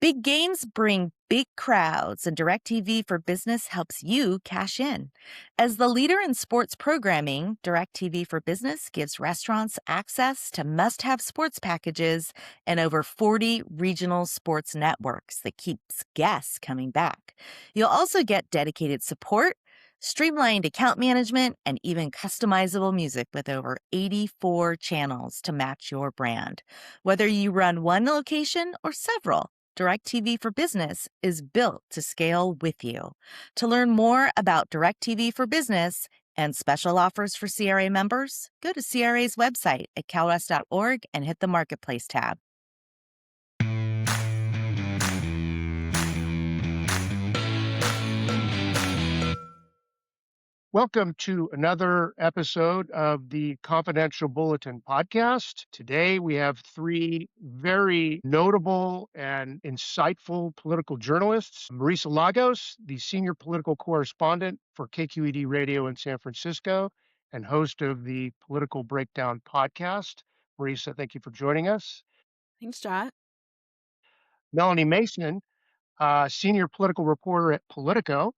Big games bring big crowds, and DirecTV for Business helps you cash in. As the leader in sports programming, DirecTV for Business gives restaurants access to must have sports packages and over 40 regional sports networks that keeps guests coming back. You'll also get dedicated support, streamlined account management, and even customizable music with over 84 channels to match your brand. Whether you run one location or several, DirecTV for Business is built to scale with you. To learn more about DirecTV for Business and special offers for CRA members, go to CRA's website at calwest.org and hit the Marketplace tab. Welcome to another episode of the Confidential Bulletin podcast. Today we have three very notable and insightful political journalists. Marisa Lagos, the senior political correspondent for KQED Radio in San Francisco and host of the Political Breakdown podcast. Marisa, thank you for joining us. Thanks, Jot. Melanie Mason, senior political reporter at Politico.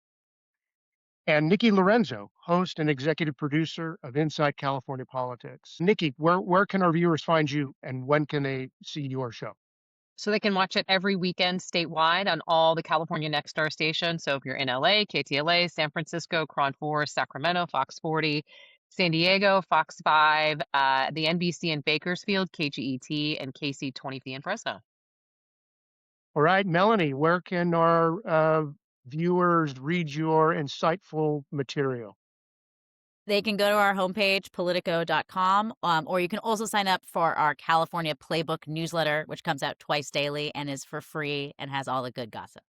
And Nikki Laurenzo, host and executive producer of Inside California Politics. Nikki, where can our viewers find you and when can they see your show? So they can watch it every weekend statewide on all the California Next Star stations. So if you're in LA, KTLA, San Francisco, KRON 4, Sacramento, Fox 40, San Diego, Fox 5, the NBC in Bakersfield, KGET, and KC20V in Fresno. All right, Melanie, where can our viewers read your insightful material? They can go to our homepage, politico.com, or you can also sign up for our California Playbook newsletter, which comes out twice daily and is for free and has all the good gossip.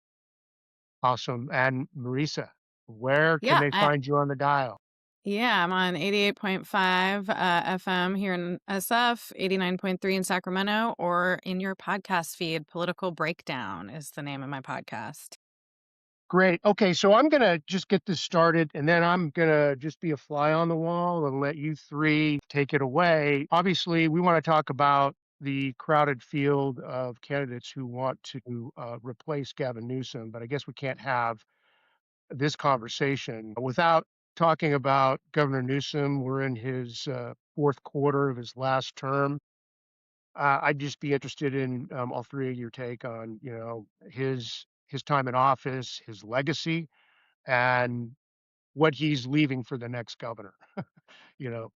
Awesome. And Marisa, where can they find you on the dial? Yeah, I'm on 88.5 FM here in SF, 89.3 in Sacramento, or in your podcast feed. Political Breakdown is the name of my podcast. Great. Okay, so I'm going to just get this started, and then I'm going to just be a fly on the wall and let you three take it away. Obviously, we want to talk about the crowded field of candidates who want to replace Gavin Newsom, but I guess we can't have this conversation without talking about Governor Newsom. We're in his fourth quarter of his last term. I'd just be interested in all three of your take on, his time in office, his legacy, and what he's leaving for the next governor.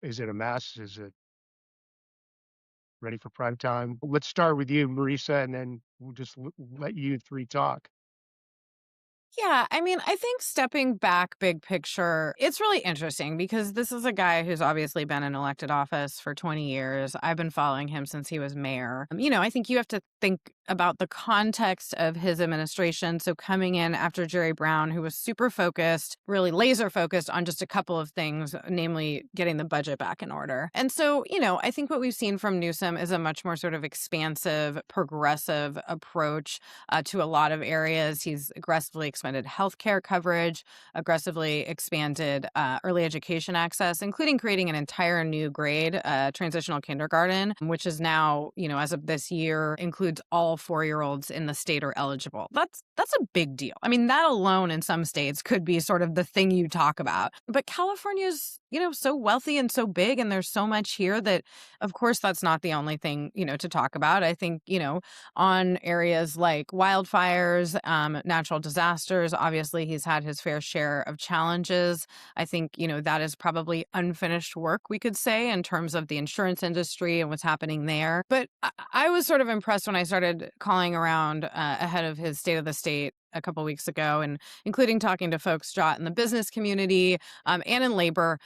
Is it a mess? Is it ready for prime time? Let's start with you, Marisa, and then we'll just let you three talk. Yeah, I think stepping back big picture, it's really interesting because this is a guy who's obviously been in elected office for 20 years. I've been following him since he was mayor. I think you have to think about the context of his administration. So coming in after Jerry Brown, who was super focused, really laser focused on just a couple of things, namely getting the budget back in order. And so, I think what we've seen from Newsom is a much more sort of expansive, progressive approach to a lot of areas. He's aggressively expanded healthcare coverage, aggressively expanded early education access, including creating an entire new grade, transitional kindergarten, which is now, as of this year, includes all 4-year-olds in the state are eligible. That's a big deal. That alone in some states could be sort of the thing you talk about. But California's, so wealthy and so big, and there's so much here that, of course, that's not the only thing, to talk about. I think, on areas like wildfires, natural disasters, obviously he's had his fair share of challenges. I think, that is probably unfinished work, we could say, in terms of the insurance industry and what's happening there. But I was sort of impressed when I started calling around ahead of his State of the State a couple weeks ago, and including talking to folks, Jot, in the business community and in labor.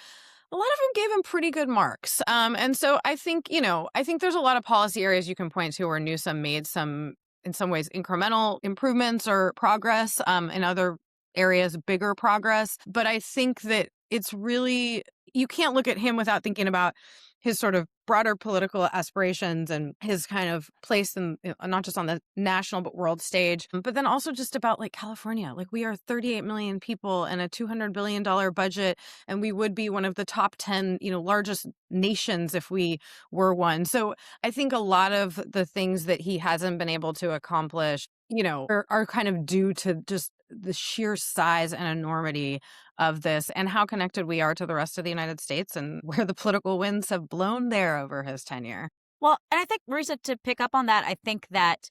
A lot of them gave him pretty good marks. And so I think there's a lot of policy areas you can point to where Newsom made some, in some ways, incremental improvements or progress, in other areas, bigger progress. But I think that it's really, you can't look at him without thinking about his sort of broader political aspirations and his kind of place in, not just on the national but world stage, but then also just about like California. Like, we are 38 million people and a $200 billion budget, and we would be one of the top 10, largest nations if we were one. So I think a lot of the things that he hasn't been able to accomplish are kind of due to just the sheer size and enormity of this and how connected we are to the rest of the United States and where the political winds have blown there over his tenure. Well, and I think, Marisa, to pick up on that, I think that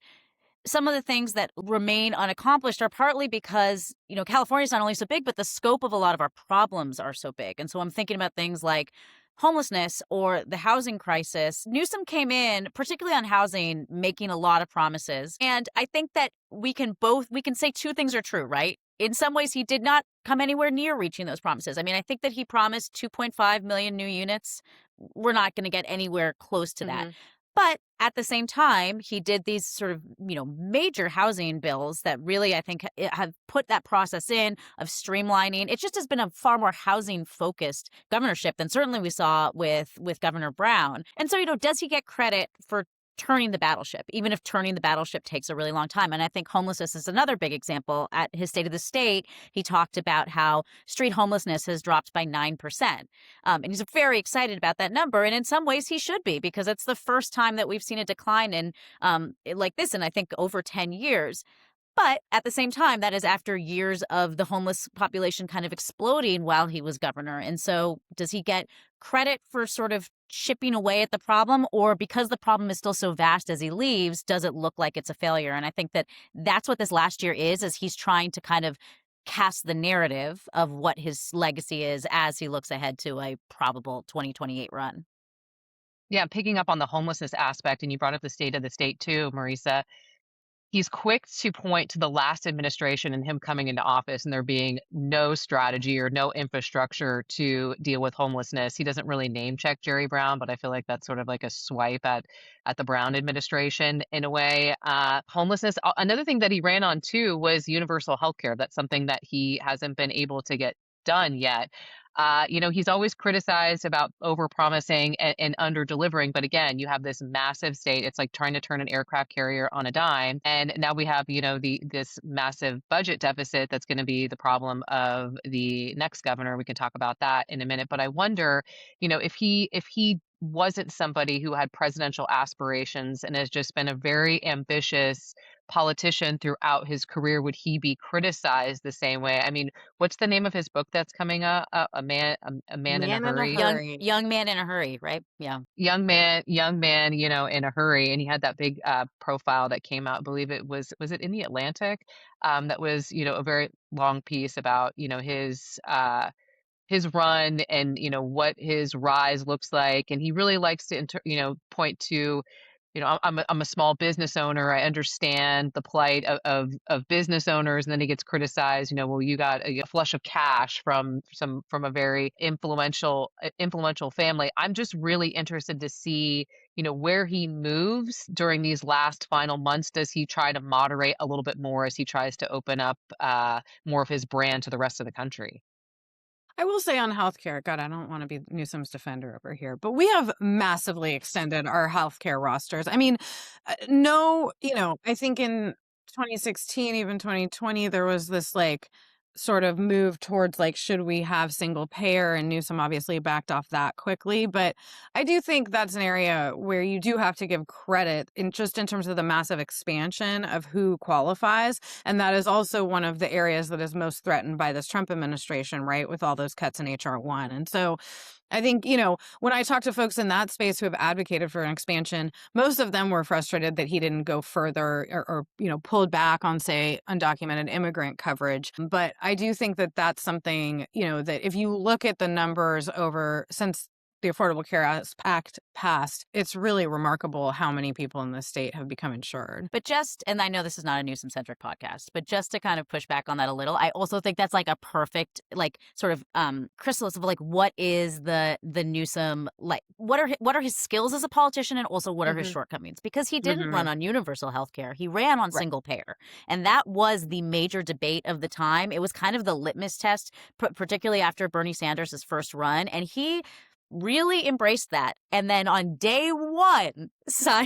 some of the things that remain unaccomplished are partly because, California's not only so big, but the scope of a lot of our problems are so big. And so I'm thinking about things like homelessness or the housing crisis. Newsom came in, particularly on housing, making a lot of promises. And I think that we can say two things are true, right? In some ways, he did not come anywhere near reaching those promises. I mean, I think that he promised 2.5 million new units. We're not going to get anywhere close to that. But at the same time, he did these sort of, major housing bills that really, I think, have put that process in of streamlining. It just has been a far more housing focused governorship than certainly we saw with Governor Brown. And so, does he get credit for turning the battleship, even if turning the battleship takes a really long time? And I think homelessness is another big example. At his State of the State, he talked about how street homelessness has dropped by 9%. And he's very excited about that number. And in some ways he should be, because it's the first time that we've seen a decline in like this in, I think, over 10 years. But at the same time, that is after years of the homeless population kind of exploding while he was governor. And so does he get credit for sort of chipping away at the problem, or because the problem is still so vast as he leaves, does it look like it's a failure? And I think that that's what this last year is he's trying to kind of cast the narrative of what his legacy is as he looks ahead to a probable 2028 run. Yeah, picking up on the homelessness aspect, and you brought up the state of the state too, Marisa. He's quick to point to the last administration and him coming into office and there being no strategy or no infrastructure to deal with homelessness. He doesn't really name check Jerry Brown, but I feel like that's sort of like a swipe at the Brown administration in a way. Homelessness. Another thing that he ran on too was universal health care. That's something that he hasn't been able to get done yet. He's always criticized about overpromising and under delivering. But again, you have this massive state. It's like trying to turn an aircraft carrier on a dime. And now we have, this massive budget deficit that's going to be the problem of the next governor. We can talk about that in a minute. But I wonder, if he wasn't somebody who had presidential aspirations and has just been a very ambitious politician throughout his career, would he be criticized the same way? I mean, what's the name of his book that's coming up? A man in a hurry. Young man in a hurry, right? Yeah. Young man, in a hurry. And he had that big profile that came out. I believe it was it in the Atlantic? That was, a very long piece about, his run and what his rise looks like. And he really likes to point to, I'm a small business owner. I understand the plight of business owners. And then he gets criticized, well, you got a flush of cash from a very influential family. I'm just really interested to see, where he moves during these last final months. Does he try to moderate a little bit more as he tries to open up more of his brand to the rest of the country? I will say on healthcare, God, I don't want to be Newsom's defender over here, but we have massively extended our healthcare rosters. I mean, I think in 2016, even 2020, there was this sort of move towards should we have single payer? And Newsom obviously backed off that quickly. But I do think that's an area where you do have to give credit in terms of the massive expansion of who qualifies. And that is also one of the areas that is most threatened by this Trump administration, right? With all those cuts in HR 1. And so I think, when I talk to folks in that space who have advocated for an expansion, most of them were frustrated that he didn't go further or pulled back on, say, undocumented immigrant coverage. But I do think that that's something, that if you look at the numbers since the Affordable Care Act passed, it's really remarkable how many people in the state have become insured. But and I know this is not a Newsom-centric podcast, but just to kind of push back on that a little, I also think that's a perfect, sort of chrysalis of what is the Newsom, what are his skills as a politician, and also what are his shortcomings? Because he didn't run on universal health care. He ran on single payer. And that was the major debate of the time. It was kind of the litmus test, particularly after Bernie Sanders' first run. And he really embraced that. And then on day one,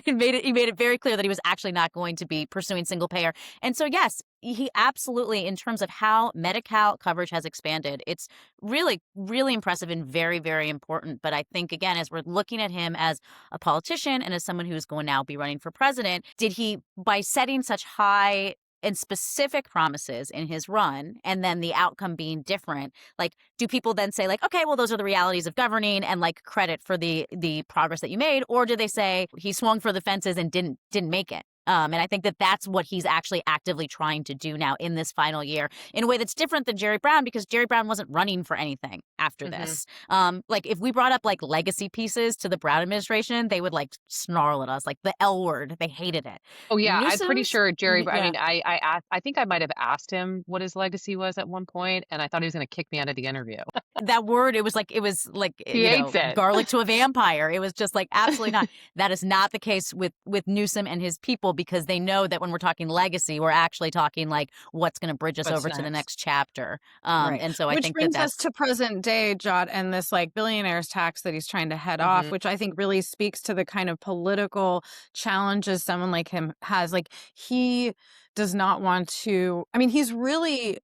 he made it very clear that he was actually not going to be pursuing single payer. And so, yes, he absolutely, in terms of how Medi-Cal coverage has expanded, it's really, really impressive and very, very important. But I think, again, as we're looking at him as a politician and as someone who's going to now be running for president, did he, by setting such high and specific promises in his run, and then the outcome being different, like, do people then say, like, okay, well, those are the realities of governing, and like credit for the progress that you made, or do they say he swung for the fences and didn't make it? And I think that that's what he's actually actively trying to do now in this final year in a way that's different than Jerry Brown, because Jerry Brown wasn't running for anything after this. Like, if we brought up like legacy pieces to the Brown administration, they would like snarl at us, like the L word. They hated it. Oh yeah, I'm pretty Newsom's, sure Jerry. I yeah, mean, I think I might have asked him what his legacy was at one point, and I thought he was going to kick me out of the interview. that word, it was like He hates it. garlic to a vampire. It was just like, absolutely not. That is not the case with Newsom and his people, because they know that when we're talking legacy, we're actually talking like what's going to bridge us What's over to the next? next chapter. Right. And so I Which think brings us that's to present day, Jot, and this like billionaires tax that he's trying to head off, which I think really speaks to the kind of political challenges someone like him has. Like, he does not want to, I mean, he's really,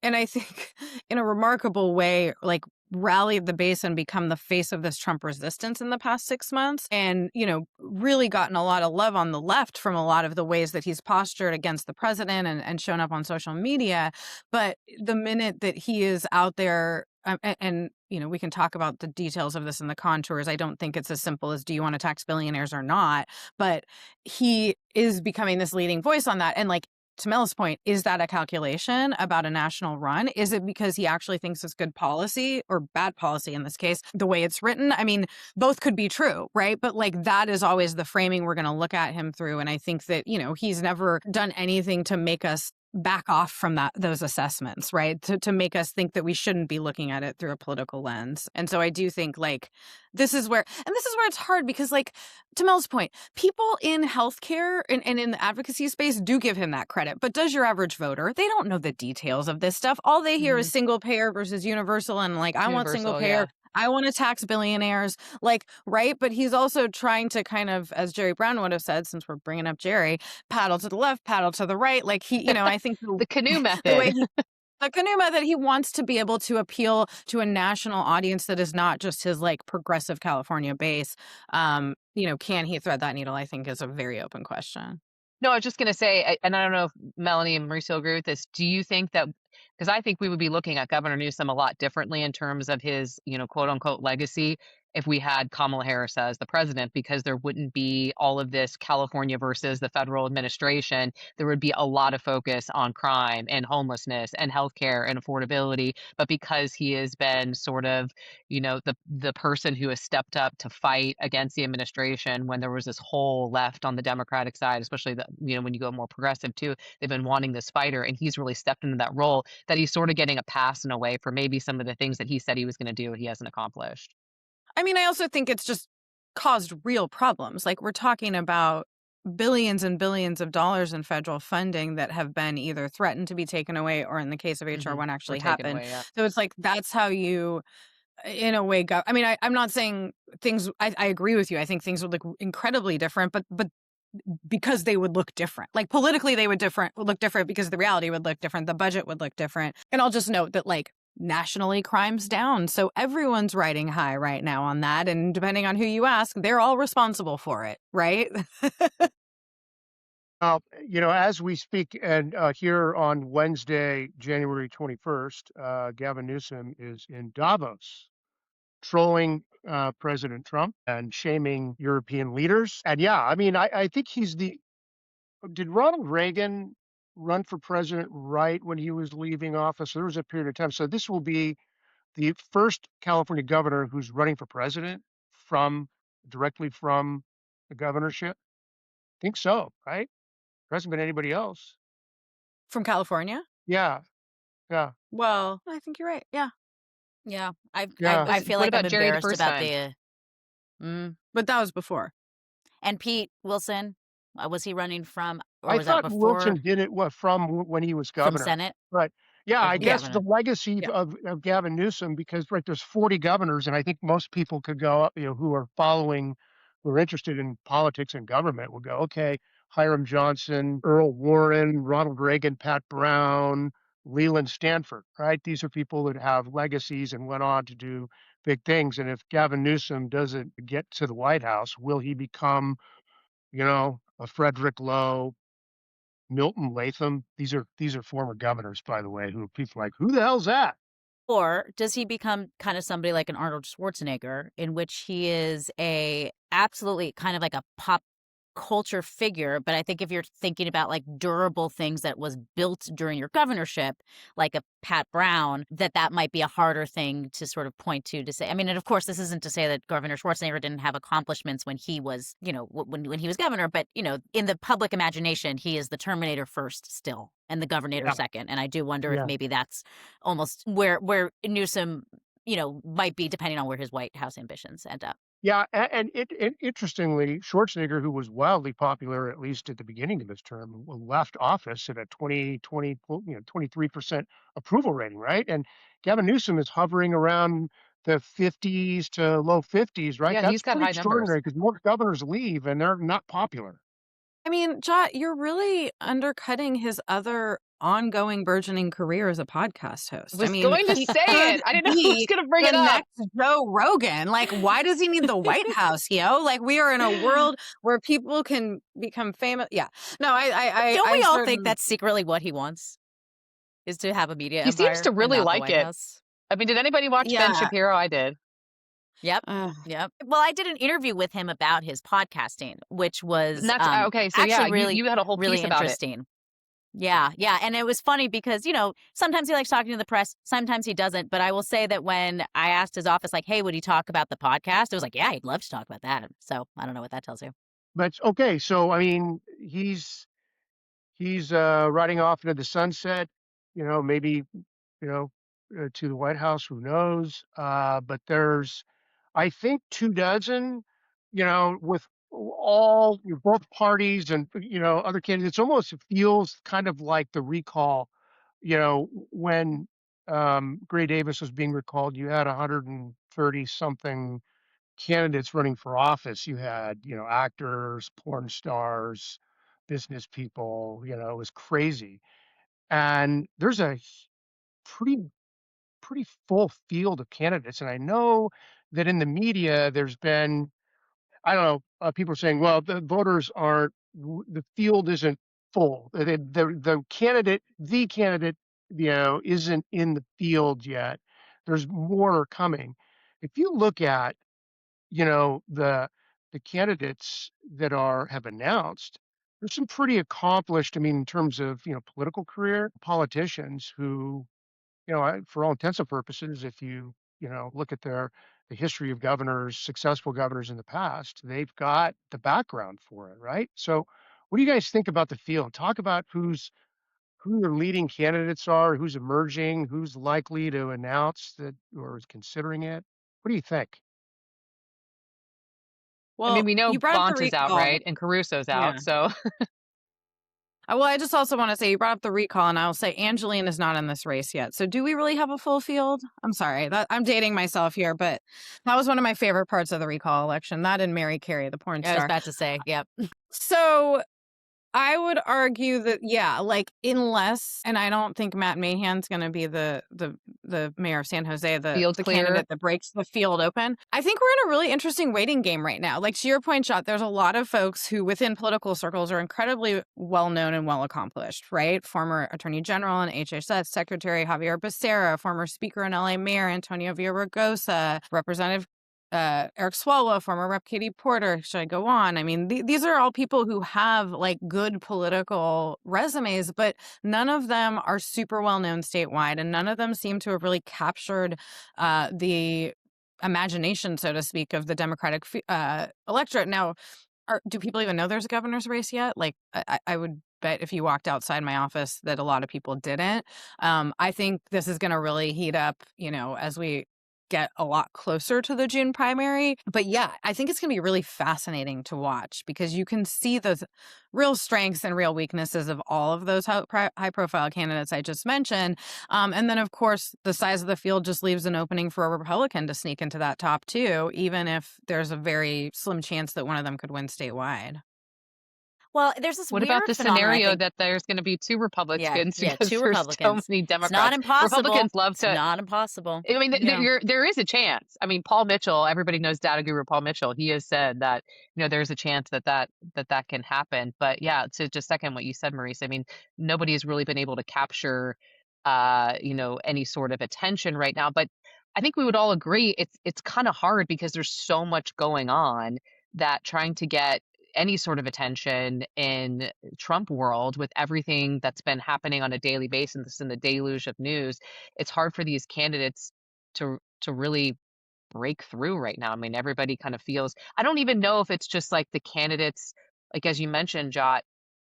and I think in a remarkable way, like, rallied the base and become the face of this Trump resistance in the past 6 months, and, you know, really gotten a lot of love on the left from a lot of the ways that he's postured against the president and shown up on social media. But the minute that he is out there, and, you know, we can talk about the details of this and the contours. I don't think it's as simple as, do you want to tax billionaires or not? But he is becoming this leading voice on that. And like, to Mel's point, is that a calculation about a national run? Is it because he actually thinks it's good policy, or bad policy in this case, the way it's written? I mean, both could be true, right? But like, that is always the framing we're going to look at him through. And I think that, you know, he's never done anything to make us back off from those assessments, right? To make us think that we shouldn't be looking at it through a political lens. And so I do think like this is where it's hard, because like, to Mel's point, people in healthcare and in the advocacy space do give him that credit. But does your average voter? They don't know the details of this stuff. All they hear is single payer versus universal, and like, I want single Universal, payer. yeah. I want to tax billionaires, like, right? But he's also trying to kind of, as Jerry Brown would have said, since we're bringing up Jerry, paddle to the left, paddle to the right. Like, he, you know, I think The canoe the way method. the canoe method, he wants to be able to appeal to a national audience that is not just his like progressive California base. You know, can he thread that needle? I think is a very open question. No, I was just going to say, and I don't know if Melanie and Marisa agree with this. Do you think that, because I think we would be looking at Governor Newsom a lot differently in terms of his, you know, quote unquote legacy, if we had Kamala Harris as the president, because there wouldn't be all of this California versus the federal administration. There would be a lot of focus on crime and homelessness and healthcare and affordability. But because he has been sort of, you know, the person who has stepped up to fight against the administration when there was this whole left on the Democratic side, especially the, you know, when you go more progressive too, they've been wanting this fighter, and he's really stepped into that role, that he's sort of getting a pass in a way for maybe some of the things that he said he was going to do he hasn't accomplished. I mean, I also think it's just caused real problems. Like, we're talking about billions and billions of dollars in federal funding that have been either threatened to be taken away, or in the case of HR1 Or actually taken happened. away, yeah. So it's like, that's how you, in a way, go. I mean, I'm not saying things, I agree with you. I think things would look incredibly different, but because they would look different. Like, politically, they would look different because the reality would look different. The budget would look different. And I'll just note that, like, nationally, crime's down. So everyone's riding high right now on that. And depending on who you ask, they're all responsible for it, right? You know, as we speak, and here on Wednesday, January 21st, Gavin Newsom is in Davos, trolling President Trump and shaming European leaders. And yeah, I mean, I think did Ronald Reagan run for president right when he was leaving office? There was a period of time. So this will be the first California governor who's running for president directly from the governorship. I think so, right? There hasn't been anybody else. From California? Yeah, yeah, Well, I think you're right. Yeah. yeah. I yeah. feel What like I'm about Jerry the embarrassed first about time? But that was before. and Pete Wilson, was he running from, or I was that thought Wilson before, did it from when he was from governor. Senate But yeah, or I from guess the governor? legacy Yeah. of Gavin Newsom, because right, there's 40 governors, and I think most people could go, you know, who are interested in politics and government, will go, okay, Hiram Johnson, Earl Warren, Ronald Reagan, Pat Brown, Leland Stanford, right? These are people that have legacies and went on to do big things. And if Gavin Newsom doesn't get to the White House, will he become, you know, a Frederick Lowe, Milton Latham. These are former governors, by the way, who people are like, who the hell's that? Or does he become kind of somebody like an Arnold Schwarzenegger, in which he is a absolutely kind of like a pop culture figure? But I think if you're thinking about like durable things that was built during your governorship, like a Pat Brown, that might be a harder thing to sort of point to say. I mean, and of course, this isn't to say that Governor Schwarzenegger didn't have accomplishments when he was, when he was governor, but in the public imagination, he is the Terminator first still, and the Governator Yeah. second. And I do wonder Yeah. if maybe that's almost where Newsom, might be, depending on where his White House ambitions end up. Yeah, and interestingly, Schwarzenegger, who was wildly popular, at least at the beginning of his term, left office at a 23% approval rating, right? And Gavin Newsom is hovering around the 50s to low 50s, right? Yeah, That's he's got pretty high numbers. extraordinary because more governors leave and they're not popular. I mean, Jot, you're really undercutting his other ongoing burgeoning career as a podcast host. Was I mean, going to he say could it. I didn't know who was be going to bring the it up. next Joe Rogan. Like, why does he need the White House, yo? Like, we are in a world where people can become famous. Yeah. No, Don't we all think certainly- that's secretly what he wants? Is to have a media He empire seems to and really not the like White it. House? I mean, did anybody watch Ben Yeah. Shapiro? I did. Yep. Ugh. Yep. Well, I did an interview with him about his podcasting, which was And that's okay. So yeah, actually really, you had a whole really piece about it. interesting. Yeah, yeah. And it was funny because, sometimes he likes talking to the press, sometimes he doesn't. But I will say that when I asked his office, like, hey, would he talk about the podcast? It was like, yeah, he'd love to talk about that. So I don't know what that tells you. But okay, so I mean, he's riding off into the sunset, maybe, to the White House, who knows? But there's, I think, 2 dozen, with all both parties and other candidates. Almost feels kind of like the recall, when Gray Davis was being recalled. You had 130 something candidates running for office. You had, actors, porn stars, business people. It was crazy. And there's a pretty full field of candidates. And I know that in the media, there's been, I don't know, people are saying, well, the voters aren't, the field isn't full. The candidate, isn't in the field yet. There's more coming. If you look at, the candidates that have announced, there's some pretty accomplished, I mean, in terms of, political career politicians who, for all intents and purposes, if you, look at the history of governors, successful governors in the past, they've got the background for it, right? So what do you guys think about the field? Talk about who the leading candidates are, who's emerging, who's likely to announce that or is considering it. What do you think? Well, I mean, we know you brought up the Bont is out, recall. right? And Caruso's out. Yeah. So Well, I just also want to say you brought up the recall, and I'll say Angeline is not in this race yet. So, do we really have a full field? I'm sorry, that I'm dating myself here, but that was one of my favorite parts of the recall election. That and Mary Carey, the porn I was star. about to say, yep. So, I would argue that, yeah, like unless, and I don't think Matt Mahan's going to be the mayor of San Jose, Field the clear. candidate that breaks the field open. I think we're in a really interesting waiting game right now. Like to your point, Jot, there's a lot of folks who within political circles are incredibly well known and well accomplished, right? Former Attorney General and HHS Secretary Javier Becerra, former Speaker and LA Mayor Antonio Villaraigosa, Representative Eric Swalwell, former Rep. Katie Porter. Should I go on? I mean, these are all people who have like good political resumes, but none of them are super well known statewide, and none of them seem to have really captured the imagination, so to speak, of the Democratic electorate. Now, do people even know there's a governor's race yet? Like, I would bet if you walked outside my office that a lot of people didn't. I think this is going to really heat up, as we get a lot closer to the June primary. But yeah, I think it's going to be really fascinating to watch because you can see the real strengths and real weaknesses of all of those high-profile candidates I just mentioned. And then, of course, the size of the field just leaves an opening for a Republican to sneak into that top two, even if there's a very slim chance that one of them could win statewide. Well, there's this What about weird the phenomenon, I scenario think. that there's going to be two Yeah, Republicans yeah, because 2 there's so Republicans. many It's not Democrats? impossible. Republicans love It's to. not impossible. I mean, Yeah. there is a chance. I mean, Paul Mitchell, everybody knows data guru Paul Mitchell. He has said that, there's a chance that can happen. But yeah, to just second what you said, Maurice, I mean, nobody has really been able to capture, any sort of attention right now. But I think we would all agree it's kind of hard because there's so much going on that trying to get any sort of attention in Trump world with everything that's been happening on a daily basis in the deluge of news, it's hard for these candidates to really break through right now. I mean, everybody kind of feels, I don't even know if it's just like the candidates, like as you mentioned, Jot,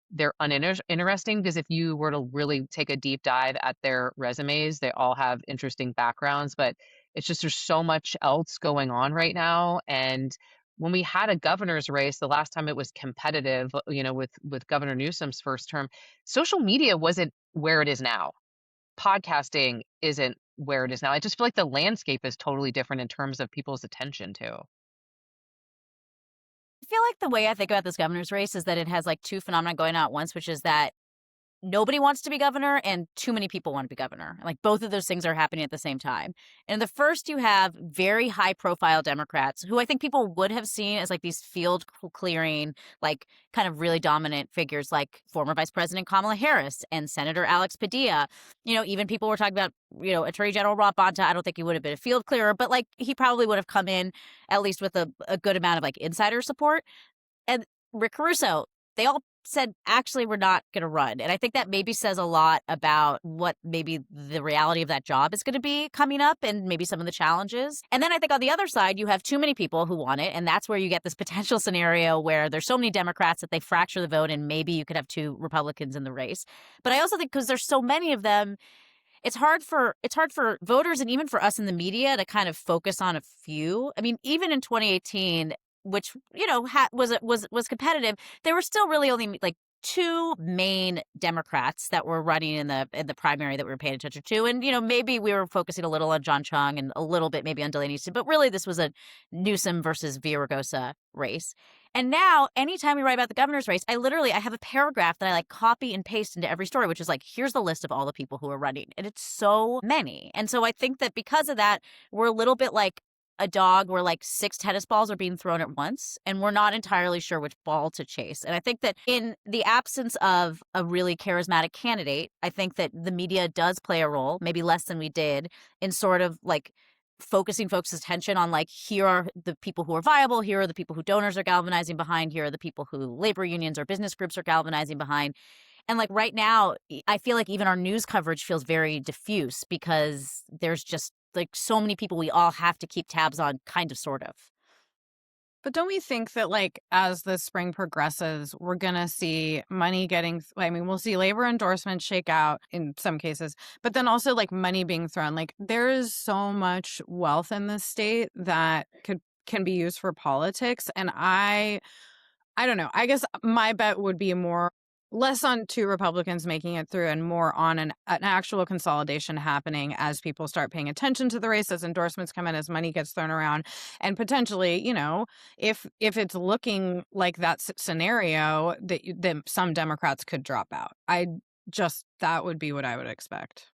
they're uninteresting because if you were to really take a deep dive at their resumes, they all have interesting backgrounds, but it's just there's so much else going on right now. And when we had a governor's race, the last time it was competitive, with Governor Newsom's first term, social media wasn't where it is now. Podcasting isn't where it is now. I just feel like the landscape is totally different in terms of people's attention too. I feel like the way I think about this governor's race is that it has like 2 phenomena going on at once, which is that nobody wants to be governor and too many people want to be governor. Like both of those things are happening at the same time. And in the first, you have very high profile Democrats who I think people would have seen as like these field clearing, like kind of really dominant figures like former Vice President Kamala Harris and Senator Alex Padilla. Even people were talking about, Attorney General Rob Bonta. I don't think he would have been a field clearer, but like he probably would have come in at least with a good amount of like insider support. And Rick Caruso, they all said, actually, we're not going to run. And I think that maybe says a lot about what maybe the reality of that job is going to be coming up and maybe some of the challenges. And then I think on the other side, you have too many people who want it. And that's where you get this potential scenario where there's so many Democrats that they fracture the vote and maybe you could have 2 Republicans in the race. But I also think because there's so many of them, it's hard for voters and even for us in the media to kind of focus on a few. I mean, even in 2018, which was competitive, there were still really only like 2 main Democrats that were running in the primary that we were paying attention to, and maybe we were focusing a little on John Chung and a little bit maybe on Delaney Houston, but really this was a Newsom versus Villaraigosa race. And now, anytime we write about the governor's race, I have a paragraph that I like copy and paste into every story, which is like, here's the list of all the people who are running, and it's so many. And so I think that because of that, we're a little bit like a dog where like 6 tennis balls are being thrown at once and we're not entirely sure which ball to chase. And I think that in the absence of a really charismatic candidate, I think that the media does play a role, maybe less than we did, in sort of like focusing folks' attention on like, here are the people who are viable, here are the people who donors are galvanizing behind, here are the people who labor unions or business groups are galvanizing behind. And like right now, I feel like even our news coverage feels very diffuse because there's just like so many people we all have to keep tabs on, kind of, sort of. But don't we think that, like, as the spring progresses, we're going to see money we'll see labor endorsements shake out in some cases, but then also, like, money being thrown. Like, there is so much wealth in this state that can be used for politics. And I don't know. I guess my bet would be less on 2 Republicans making it through and more on an actual consolidation happening as people start paying attention to the race, as endorsements come in, as money gets thrown around. And potentially, if it's looking like that scenario, that some Democrats could drop out. That would be what I would expect.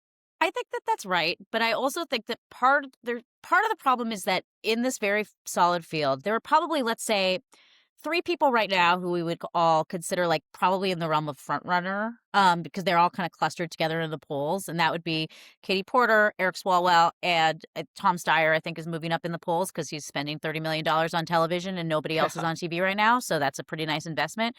I think that that's right. But I also think that part of the problem is that in this very solid field, there are probably, let's say, 3 people right now who we would all consider like probably in the realm of frontrunner, because they're all kind of clustered together in the polls. And that would be Katie Porter, Eric Swalwell, and Tom Steyer, I think, is moving up in the polls because he's spending $30 million on television and nobody else is on TV right now. So that's a pretty nice investment.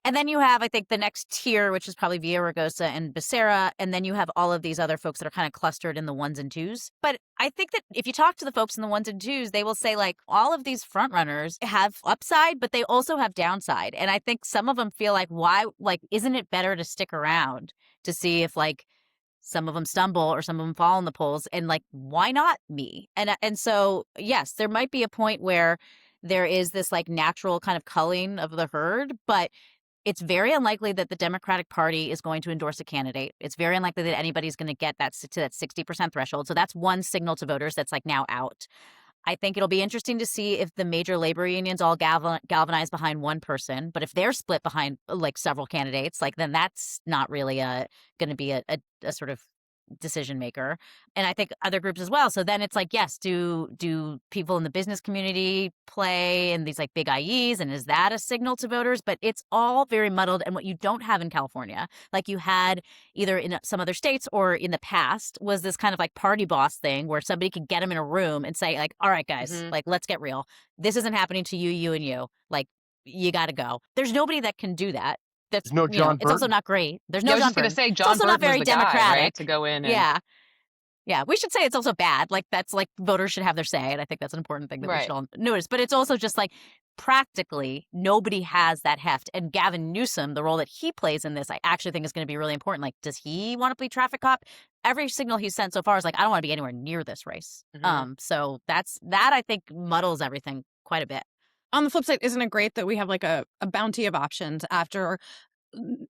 And then you have, I think, the next tier, which is probably Villaraigosa and Becerra. And then you have all of these other folks that are kind of clustered in the 1s and 2s. But I think that if you talk to the folks in the 1s and 2s, they will say, like, all of these frontrunners have upside, but they also have downside. And I think some of them feel like, why, like, isn't it better to stick around to see if, like, some of them stumble or some of them fall in the polls? And, like, why not me? And so, yes, there might be a point where there is this, like, natural kind of culling of the herd, but it's very unlikely that the Democratic Party is going to endorse a candidate. It's very unlikely that anybody's going to get to that 60% threshold. So that's one signal to voters that's like now out. I think it'll be interesting to see if the major labor unions all galvanize behind one person. But if they're split behind like several candidates, like then that's not really going to be a sort of decision maker. And I think other groups as well. So then it's like, yes, do people in the business community play in these like big IEs, and is that a signal to voters? But it's all very muddled. And what you don't have in California, like you had either in some other states or in the past, was this kind of like party boss thing where somebody could get them in a room and say like, all right, guys, like, let's get real. This isn't happening to you, you and you. Like, you got to go. There's nobody that can do that. That's, There's no John it's also Burton. not great. There's no I was John just going to Burton. say It's John also not Burton was very the guy, democratic. right, to go in. And... Yeah. Yeah, we should say it's also bad. Like, that's like voters should have their say. And I think that's an important thing that we should all notice. But it's also just like practically nobody has that heft. And Gavin Newsom, the role that he plays in this, I actually think is going to be really important. Like, does he want to play traffic cop? Every signal he's sent so far is like, I don't want to be anywhere near this race. So that I think muddles everything quite a bit. On the flip side, isn't it great that we have like a bounty of options after,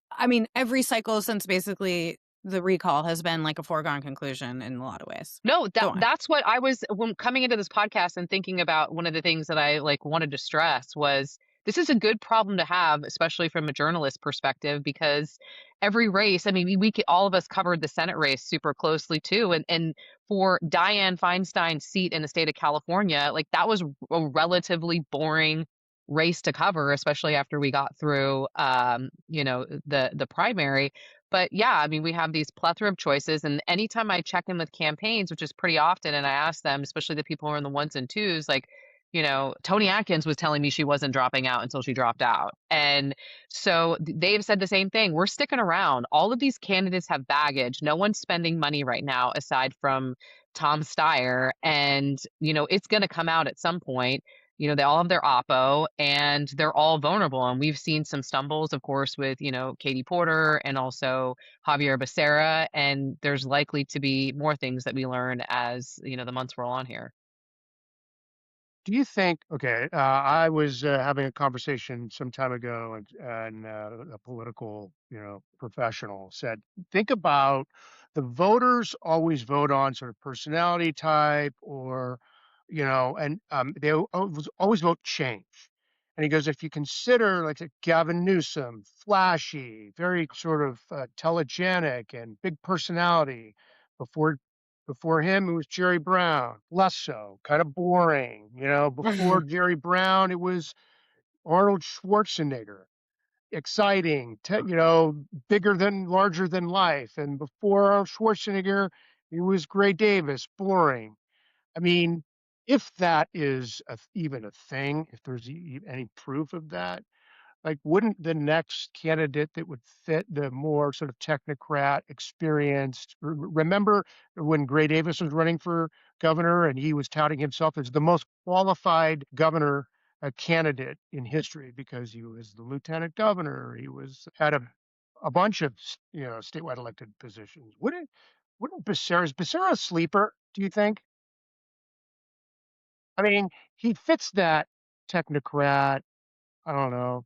I mean, every cycle since basically the recall has been like a foregone conclusion in a lot of ways. No, that's what I was when coming into this podcast and thinking about. One of the things that I like wanted to stress was this is a good problem to have, especially from a journalist perspective, because every race, I mean, all of us covered the Senate race super closely too. And for Dianne Feinstein's seat in the state of California, like that was a relatively boring race to cover, especially after we got through, the primary. But yeah, I mean, we have these plethora of choices. And anytime I check in with campaigns, which is pretty often, and I ask them, especially the people who are in the ones and twos, like, Tony Atkins was telling me she wasn't dropping out until she dropped out. And so they've said the same thing. We're sticking around. All of these candidates have baggage. No one's spending money right now aside from Tom Steyer. And, it's going to come out at some point. They all have their oppo and they're all vulnerable. And we've seen some stumbles, of course, with, Katie Porter and also Javier Becerra. And there's likely to be more things that we learn as, the months roll on here. Do you think, okay, I was having a conversation some time ago, and a political, professional said, think about the voters always vote on sort of personality type or, and they always vote change. And he goes, if you consider like Gavin Newsom, flashy, very sort of telegenic and big personality, before before him, it was Jerry Brown, less so, kind of boring. Before Jerry Brown, it was Arnold Schwarzenegger, exciting, larger than life. And before Arnold Schwarzenegger, it was Gray Davis, boring. I mean, if that is even a thing, if there's any proof of that, like, wouldn't the next candidate that would fit the more sort of technocrat, experienced? Remember when Gray Davis was running for governor and he was touting himself as the most qualified governor candidate in history because he was the lieutenant governor. He had a bunch of statewide elected positions. Wouldn't Becerra a sleeper? Do you think? I mean, he fits that technocrat. I don't know.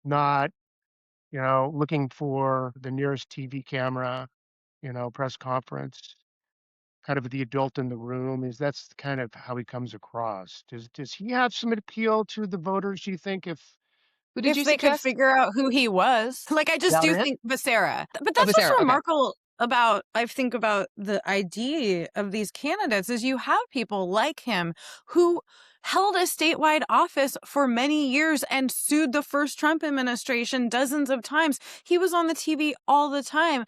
Not looking for the nearest TV camera, press conference, kind of the adult in the room. That's kind of how he comes across. Does he have some appeal to the voters, do you think, Who did If you they could suggest? figure out who he was. Like, I just That do it? think Becerra. But Oh, that's what's Becerra, okay. remarkable about, I think, about the idea of these candidates is you have people like him who held a statewide office for many years and sued the first Trump administration dozens of times. He was on the TV all the time.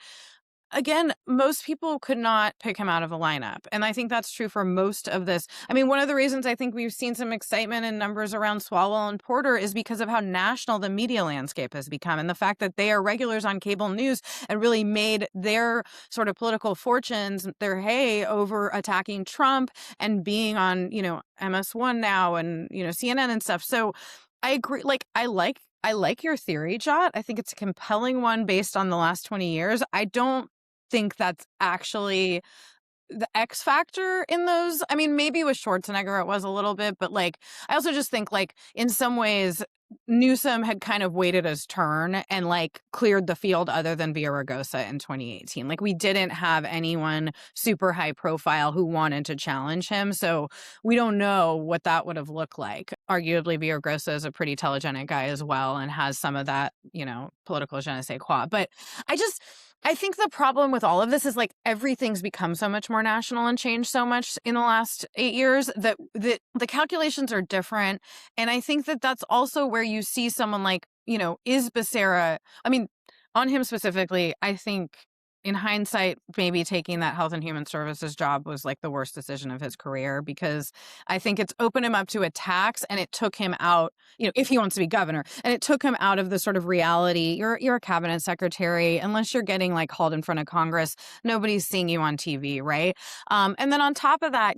Again, most people could not pick him out of a lineup. And I think that's true for most of this. I mean, one of the reasons I think we've seen some excitement in numbers around Swalwell and Porter is because of how national the media landscape has become and the fact that they are regulars on cable news and really made their sort of political fortunes, their hay over attacking Trump and being on, MS1 now and, CNN and stuff. So I agree. I like your theory, Jot. I think it's a compelling one based on the last 20 years. I don't think that's actually the X factor in those. I mean, maybe with Schwarzenegger it was a little bit, but I also just think in some ways Newsom had kind of waited his turn and like cleared the field other than Villaraigosa in 2018. Like we didn't have anyone super high profile who wanted to challenge him. So we don't know what that would have looked like. Arguably, Villaraigosa is a pretty telegenic guy as well and has some of that, political je ne sais quoi. But I think the problem with all of this is like everything's become so much more national and changed so much in the last 8 years that the calculations are different. And I think that that's also where you see someone like, is Becerra, I mean, on him specifically, I think in hindsight, maybe taking that Health and Human Services job was like the worst decision of his career, because I think it's opened him up to attacks and it took him out, if he wants to be governor, and it took him out of the sort of reality. You're a cabinet secretary, unless you're getting like hauled in front of Congress, nobody's seeing you on TV, right? And then on top of that,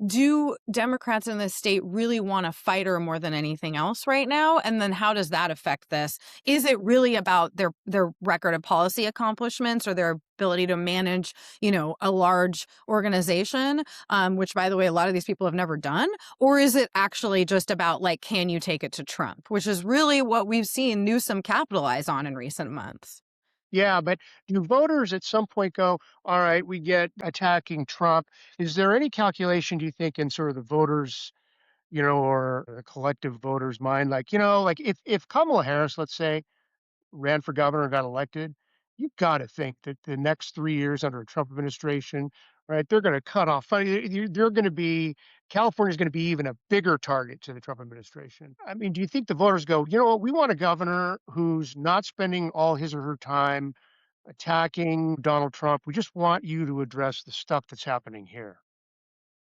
do Democrats in this state really want to fight her more than anything else right now? And then how does that affect this? Is it really about their record of policy accomplishments or their ability to manage, a large organization, which, by the way, a lot of these people have never done? Or is it actually just about, like, can you take it to Trump, which is really what we've seen Newsom capitalize on in recent months? Yeah, but do voters at some point go, all right, we get attacking Trump? Is there any calculation, do you think, in sort of the voters, or the collective voters' mind, like, like if Kamala Harris, let's say, ran for governor and got elected, you got to think that the next 3 years under a Trump administration, right, they're going to cut off. They're going to be, California's going to be even a bigger target to the Trump administration. I mean, do you think the voters go, you know what, we want a governor who's not spending all his or her time attacking Donald Trump. We just want you to address the stuff that's happening here.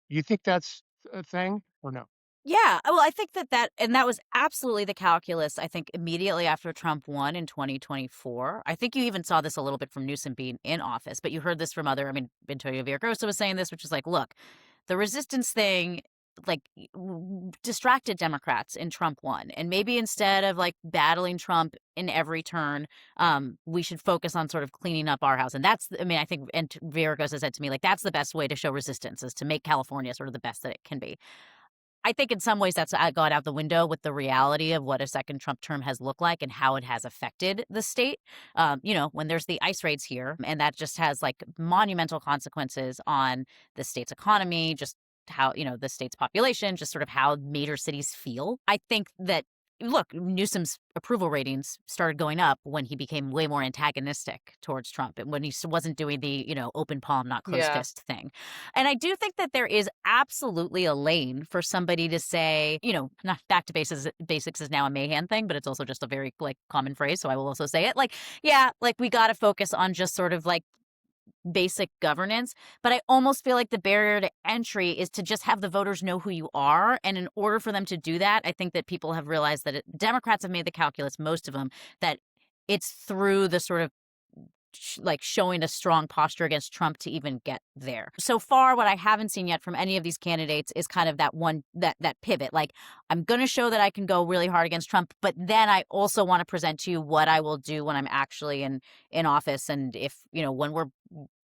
You think that's a thing or no? Yeah, well, I think that was absolutely the calculus, I think, immediately after Trump won in 2024. I think you even saw this a little bit from Newsom being in office, but you heard this from Antonio Villaraigosa was saying this, which is like, look, the resistance thing, like, distracted Democrats in Trump won. And maybe instead of, like, battling Trump in every turn, we should focus on sort of cleaning up our house. And I think, and Villaraigosa said to me, like, that's the best way to show resistance, is to make California sort of the best that it can be. I think in some ways that's gone out the window with the reality of what a second Trump term has looked like and how it has affected the state. When there's the ICE raids here, and that just has like monumental consequences on the state's economy, just how, the state's population, just sort of how major cities feel. I think that, look, Newsom's approval ratings started going up when he became way more antagonistic towards Trump and when he wasn't doing the, open palm, not closed fist thing. And I do think that there is absolutely a lane for somebody to say, not back to basics is now a Mahan thing, but it's also just a very like common phrase. So I will also say it like, yeah, like we got to focus on just sort of like basic governance. But I almost feel like the barrier to entry is to just have the voters know who you are. And in order for them to do that, I think that people have realized that Democrats have made the calculus, most of them, that it's through the sort of like showing a strong posture against Trump to even get there. So far, what I haven't seen yet from any of these candidates is kind of that pivot. Like, I'm going to show that I can go really hard against Trump, but then I also want to present to you what I will do when I'm actually in office. And if, when we're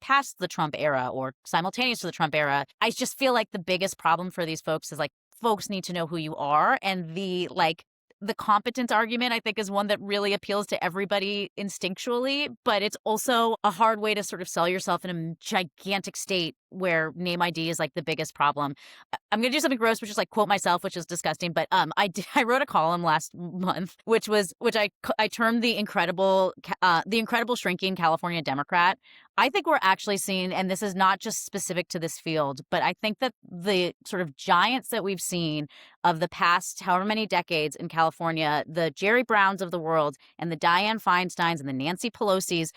past the Trump era or simultaneous to the Trump era, I just feel like the biggest problem for these folks is like, folks need to know who you are. And the competence argument, I think, is one that really appeals to everybody instinctually, but it's also a hard way to sort of sell yourself in a gigantic state where name ID is like the biggest problem. I'm going to do something gross, which is like quote myself, which is disgusting. But I wrote a column last month, which I termed the incredible shrinking California Democrat. I think we're actually seeing, and this is not just specific to this field, but I think that the sort of giants that we've seen of the past however many decades in California, the Jerry Browns of the world and the Dianne Feinsteins and the Nancy Pelosi's,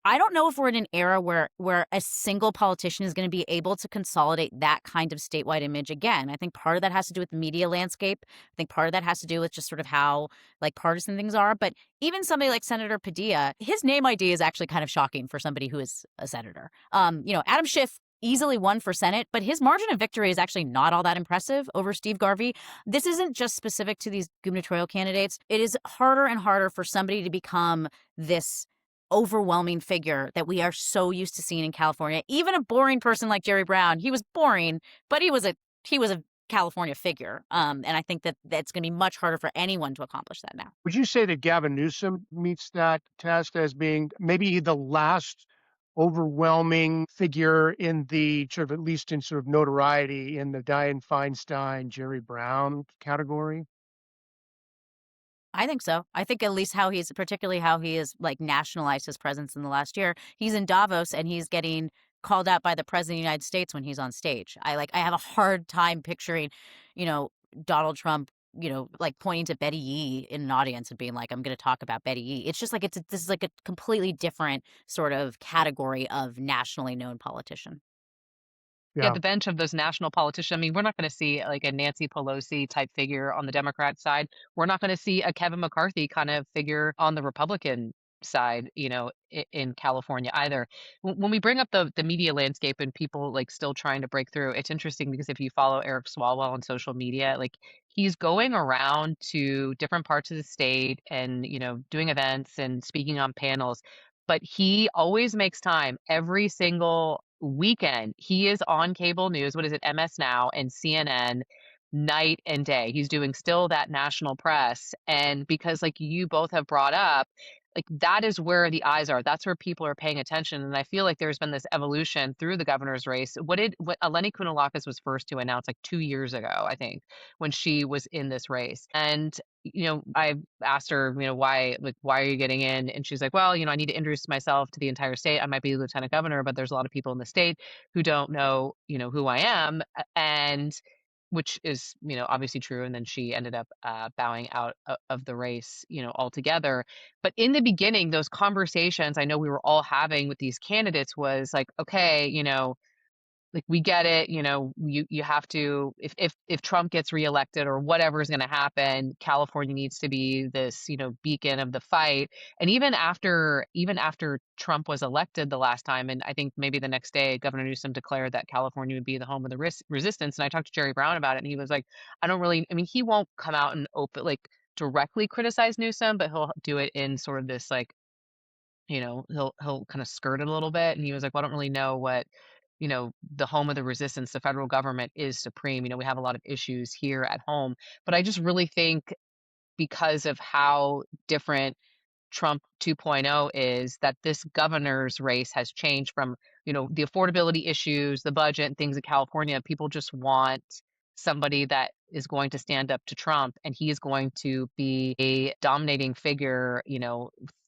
I don't know if we're in an era where a single politician is going to be able to consolidate that kind of statewide image again. I think part of that has to do with the media landscape. I think part of that has to do with just sort of how like partisan things are. But even somebody like Senator Padilla, his name ID is actually kind of shocking for somebody who is a senator. Adam Schiff easily won for Senate, but his margin of victory is actually not all that impressive over Steve Garvey. This isn't just specific to these gubernatorial candidates. It is harder and harder for somebody to become this overwhelming figure that we are so used to seeing in California. Even a boring person like Jerry Brown, he was boring, but he was a California figure. And I think that that's going to be much harder for anyone to accomplish that now. Would you say that Gavin Newsom meets that test as being maybe the last overwhelming figure in the sort of, at least in sort of notoriety, in the Dianne Feinstein, Jerry Brown category? I think so. I think at least particularly how he has like nationalized his presence in the last year. He's in Davos and he's getting called out by the president of the United States when he's on stage. I have a hard time picturing, you know, Donald Trump, like pointing to Betty Yee in an audience and being like, I'm going to talk about Betty Yee. It's just like this is like a completely different sort of category of nationally known politician. Yeah, Yeah. the bench of those national politicians. I mean, we're not going to see like a Nancy Pelosi type figure on the Democrat side. We're not going to see a Kevin McCarthy kind of figure on the Republican side, in California either. When we bring up the media landscape and people like still trying to break through, it's interesting because if you follow Eric Swalwell on social media, like he's going around to different parts of the state and, doing events and speaking on panels, but he always makes time every single weekend. He is on cable news. What is it? MS Now and CNN night and day. He's doing still that national press. And because like you both have brought up, like that is where the eyes are. That's where people are paying attention. And I feel like there's been this evolution through the governor's race. What Eleni Kounalakis was first to announce like 2 years ago, I think, when she was in this race. And I asked her, why are you getting in? And she's like, well, I need to introduce myself to the entire state. I might be lieutenant governor, but there's a lot of people in the state who don't know, who I am. And which is, obviously true. And then she ended up bowing out of the race, altogether. But in the beginning, those conversations I know we were all having with these candidates was like, okay, like we get it, you have to, if Trump gets reelected or whatever is going to happen, California needs to be this, beacon of the fight. And even after Trump was elected the last time, and I think maybe the next day Governor Newsom declared that California would be the home of the resistance, and I talked to Jerry Brown about it and he was like, I mean, he won't come out and directly criticize Newsom, but he'll do it in sort of this like, he'll kind of skirt it a little bit. And he was like, well, I don't really know what, the home of the resistance, the federal government is supreme. We have a lot of issues here at home. But I just really think because of how different Trump 2.0 is, that this governor's race has changed from, the affordability issues, the budget, and things in California. People just want somebody that is going to stand up to Trump, and he is going to be a dominating figure,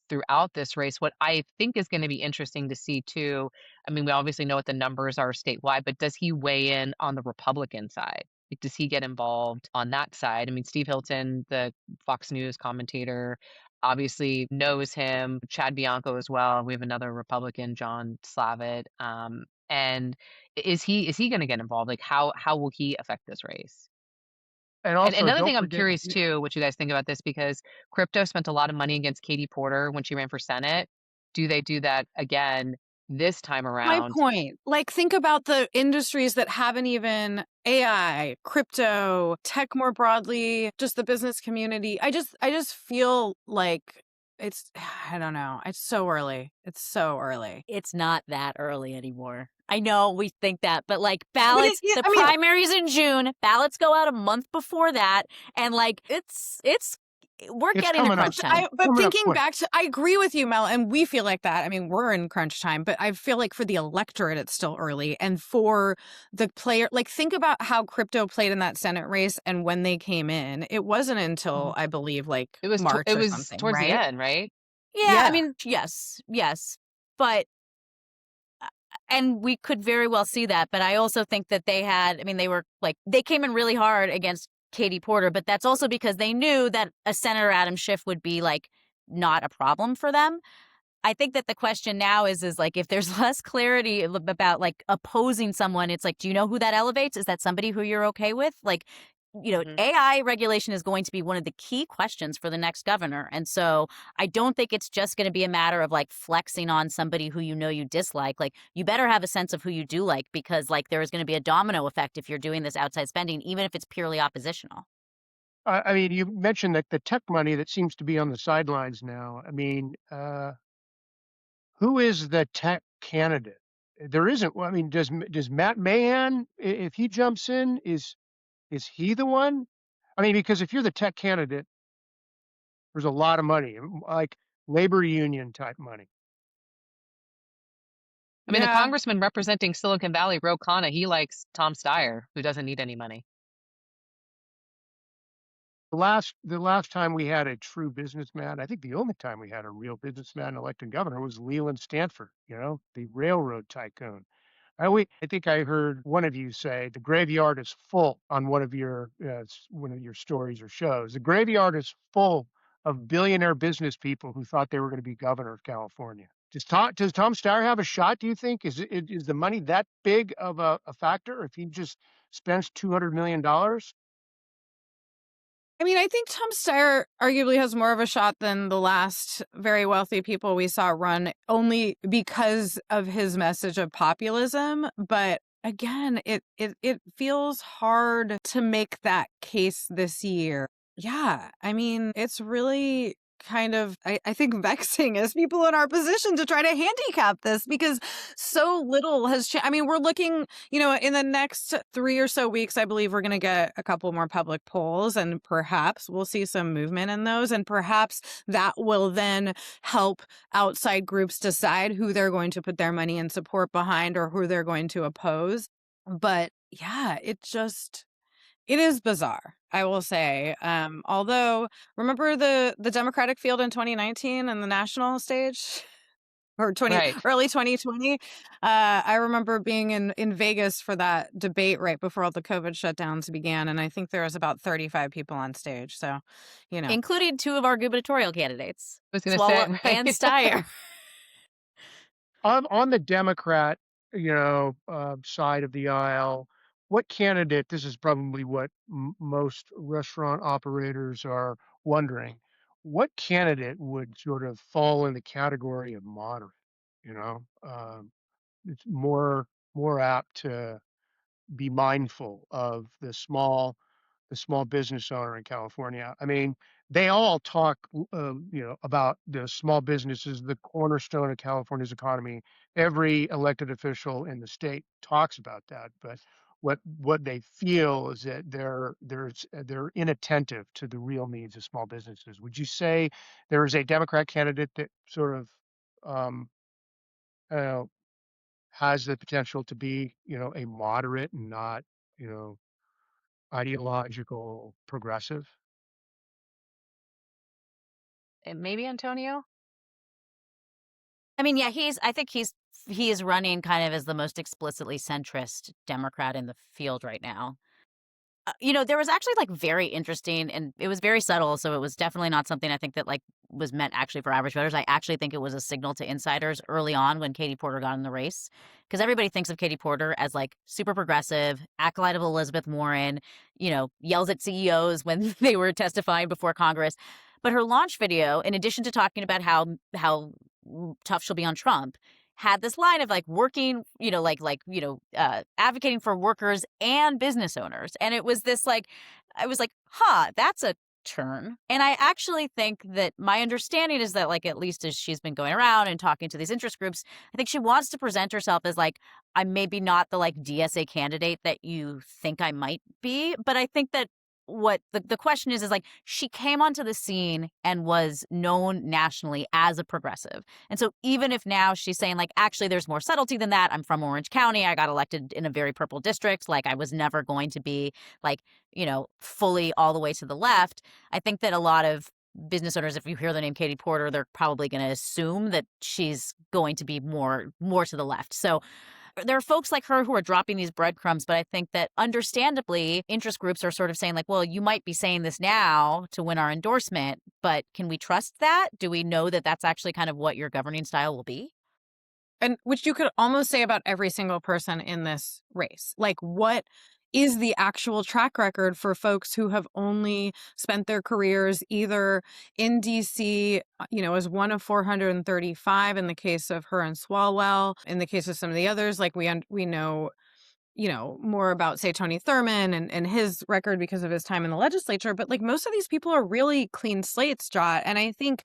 throughout this race. What I think is going to be interesting to see too, I mean, we obviously know what the numbers are statewide, but does he weigh in on the Republican side? Like, does he get involved on that side? I mean, Steve Hilton, the Fox News commentator, obviously knows him. Chad Bianco as well. We have another Republican, John Slavitt. And is he going to get involved? Like, how will he affect this race? And And also, another don't thing I'm forget, curious too, what you guys think about this, because crypto spent a lot of money against Katie Porter when she ran for Senate. Do they do that again this time My around? point. Like, think about the industries that haven't even AI, crypto, tech more broadly, just the business community. I just feel like it's, I don't know. It's so early. It's so early. It's not that early anymore. I know we think that, but like But ballots, yeah, the I mean, primaries in June, ballots go out a month before that, and like we're it's getting to coming up. crunch time. but Coming up thinking quick. back to, I agree with you, Mel, and we feel like that. I mean, we're in crunch time, but I feel like for the electorate, it's still early. And for the player, like, think about how crypto played in that Senate race and when they came in. It wasn't until, I believe, like March It or was something, towards the right? end, right? Yeah, I Yeah. mean, yes, but and we could very well see that. But I also think that they came in really hard against Katie Porter, but that's also because they knew that a Senator Adam Schiff would be like not a problem for them. I think that the question now is like, if there's less clarity about like opposing someone, it's like, do you know who that elevates? Is that somebody who you're okay with? Like, AI regulation is going to be one of the key questions for the next governor. And so I don't think it's just going to be a matter of like flexing on somebody who you dislike. Like, you better have a sense of who you do like, because like there is going to be a domino effect if you're doing this outside spending, even if it's purely oppositional. I mean, you mentioned that the tech money that seems to be on the sidelines now. I mean, who is the tech candidate? There isn't. I mean, does Matt Mahan, if he jumps in, is Is he the one? I mean, because if you're the tech candidate, there's a lot of money, like labor union type money. I mean, the Yeah. congressman representing Silicon Valley, Ro Khanna, he likes Tom Steyer, who doesn't need any money. The last time we had a true businessman, I think the only time we had a real businessman elected governor was Leland Stanford, the railroad tycoon. I think I heard one of you say the graveyard is full on one of your stories or shows. The graveyard is full of billionaire business people who thought they were going to be governor of California. Does Tom Steyer have a shot? Do you think is the money that big of a factor if he just spends $200 million? I mean, I think Tom Steyer arguably has more of a shot than the last very wealthy people we saw run only because of his message of populism. But again, it feels hard to make that case this year. Yeah, I mean, it's really kind of, I think, vexing as people in our position to try to handicap this because so little has changed. I mean, we're looking, in the next 3 or so weeks, I believe we're going to get a couple more public polls and perhaps we'll see some movement in those. And perhaps that will then help outside groups decide who they're going to put their money and support behind or who they're going to oppose. But yeah, it is bizarre, I will say. Although, remember the Democratic field in 2019 and the national stage? Or Right. early 2020. I remember being in Vegas for that debate right before all the COVID shutdowns began, and I think there was about 35 people on stage. So, including two of our gubernatorial candidates, I was going to Swalwell say, and right? Steyer. On the Democrat, side of the aisle, what candidate, this is probably what most restaurant operators are wondering, what candidate would sort of fall in the category of moderate? You know, it's more apt to be mindful of the small business owner in California. I mean, they all talk, about the small businesses, the cornerstone of California's economy. Every elected official in the state talks about that, but what they feel is that they're inattentive to the real needs of small businesses. Would you say there is a Democrat candidate that sort of, um, I don't know, has the potential to be, a moderate and not, you know, ideological progressive? And maybe Antonio? I mean, yeah, I think he is running kind of as the most explicitly centrist Democrat in the field right now. There was actually like very interesting, and it was very subtle, so it was definitely not something I think that like was meant actually for average voters. I actually think it was a signal to insiders early on when Katie Porter got in the race, because everybody thinks of Katie Porter as like super progressive, acolyte of Elizabeth Warren, yells at CEOs when they were testifying before Congress. But her launch video, in addition to talking about how tough she'll be on Trump, had this line of like working, advocating for workers and business owners. And it was this like, I was like, that's a turn. And I actually think that my understanding is that like, at least as she's been going around and talking to these interest groups, I think she wants to present herself as like, I'm maybe not the like DSA candidate that you think I might be. But I think that what the question is like she came onto the scene and was known nationally as a progressive. And so even if now she's saying like, actually, there's more subtlety than that. I'm from Orange County. I got elected in a very purple district. Like I was never going to be like, fully all the way to the left. I think that a lot of business owners, if you hear the name Katie Porter, they're probably going to assume that she's going to be more to the left. So there are folks like her who are dropping these breadcrumbs, but I think that understandably, interest groups are sort of saying like, well, you might be saying this now to win our endorsement, but can we trust that? Do we know that that's actually kind of what your governing style will be? And which you could almost say about every single person in this race. Like, what is the actual track record for folks who have only spent their careers either in DC, as one of 435 in the case of her and Swalwell, in the case of some of the others, like we know, more about, say, Tony Thurman and his record because of his time in the legislature. But like most of these people are really clean slates, Jot. And I think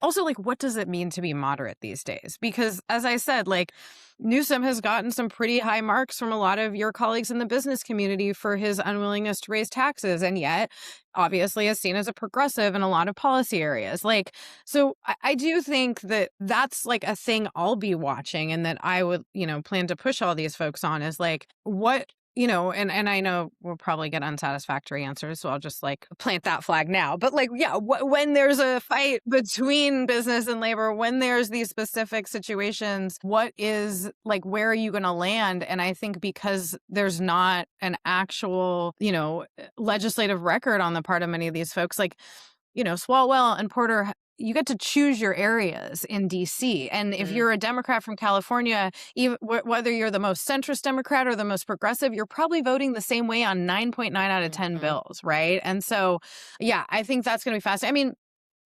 also like, what does it mean to be moderate these days? Because as I said, like Newsom has gotten some pretty high marks from a lot of your colleagues in the business community for his unwillingness to raise taxes, and yet obviously is seen as a progressive in a lot of policy areas. Like, so I do think that that's like a thing I'll be watching, and that I would, plan to push all these folks on is like, what, and I know we'll probably get unsatisfactory answers, so I'll just like plant that flag now. But like, yeah, when there's a fight between business and labor, when there's these specific situations, what is like, where are you going to land? And I think because there's not an actual, legislative record on the part of many of these folks, like, Swalwell and Porter, you get to choose your areas in DC. And if you're a Democrat from California, even whether you're the most centrist Democrat or the most progressive, you're probably voting the same way on 9.9 out of 10 bills, right? And so, yeah, I think that's going to be fascinating.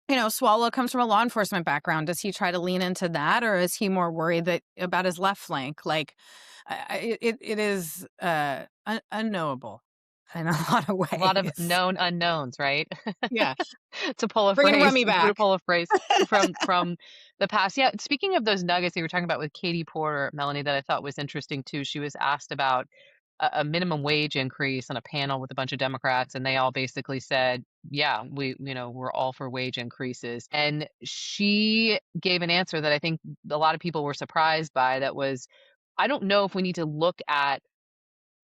I mean, Swalwell comes from a law enforcement background. Does he try to lean into that, or is he more worried about his left flank? Like, it is unknowable in a lot of ways. A lot of known unknowns, right? Yeah. To pull a Bring phrase, Rummy back. to pull a phrase from the past. Yeah, speaking of those nuggets you were talking about with Katie Porter, Melanie, that I thought was interesting too. She was asked about a minimum wage increase on a panel with a bunch of Democrats, and they all basically said, "Yeah, we're all for wage increases." And she gave an answer that I think a lot of people were surprised by. That was, I don't know if we need to look at